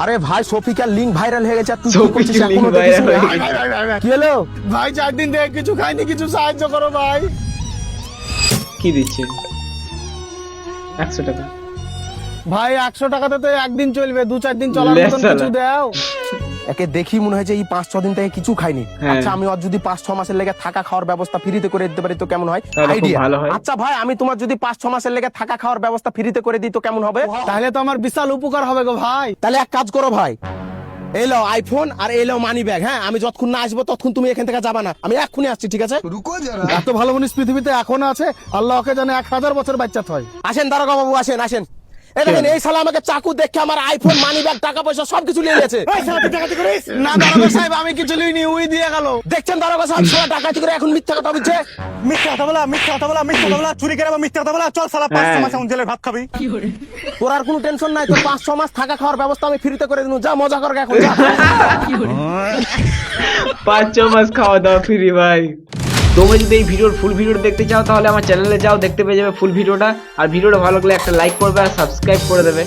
আরে ভাই সফিকার link viral হয়ে গেছে, তুই কি সফিকের করছিস link এখনো viral দেখিস হয়ে না? গেছে। কি হলো? ভাই 4 দিন থেকে কিছু খাইনি, কিছু সাহায্য করো ভাই। কি দিচ্ছে? 100 টাকা। ভাই 100 টাকাতে তো একদিন চলবে, 2-4 দিন চলার লে মতন শালা। কিছু দাও। একে দেখি মনে হয় যে এই 5-6 দিন থেকে কিছু খাইনি। হ্যাঁ। আচ্ছা আমি ওর যদি 5-6 মাসের লেগে থাকা খাওয়ার ব্যবস্থা ফ্রিতে করে দিতে পারি তো কেমন হয়? তাহলে খুব আইডিয়া ভালো হয়। আচ্ছা ভাই আমি তোমার যদি 5-6 মাসের লেগে থাকা খাওয়ার ব্যবস্থা ফ্রিতে করে দিই তো কেমন হবে? তাহলে তো আমার বিশাল উপকার হবে গো ভাই। তাহলে এক কাজ করো ভাই, এলো আইফোন আর এলো মানি ব্যাগ। হ্যাঁ আমি যতক্ষণ না আসবো ততক্ষণ তুমি এখান থেকে যাবা না, আমি এক্ষুনি আসছি, ঠিক আছে? এত ভালো মানুষ পৃথিবীতে এখনো আছে, আল্লাহকে জানে 1000 বছর বাচ্চা হয়। আসেন দারোগা বাবু, আসেন আসেন। এই দেখেন এই শালা আমাকে চাকু দেখে আমার আইফোন মানি ব্যাগ টাকা পয়সা সবকিছু নিয়ে নিয়েছে। না দারোগা সাহেব, আমি কিছু লইনি, ওই দিয়ে গেল। দেখছেন দারোগা সাহেব শালা ডাকাতি করে এখন মিথ্যা কথা বলছে। মিথ্যা কথা বলা, মিথ্যা কথা বলা, মিথ্যা কথা বলা, চুরি করে আবার মিথ্যা কথা বলা। চল শালা 5 মাস এখন জেলের ভাত খাবি। তোর আর কোনো টেনশন নাই, তোর 5-6 মাস থাকা খাওয়ার ব্যবস্থা আমি ফ্রিতে করে দিনু, যা মজা কর এখন যা। 5-6 মাস খাওয়া দাওয়া ফ্রি ভাই। তোমরা যদি এই ভিডিওর ফুল ভিডিও দেখতে চাও তাহলে আমার চ্যানেলে যাও, দেখতে পেয়ে যাবে ফুল ভিডিওটা। আর ভিডিওটা ভালো লাগলে একটা লাইক করবে আর সাবস্ক্রাইব করে দেবে।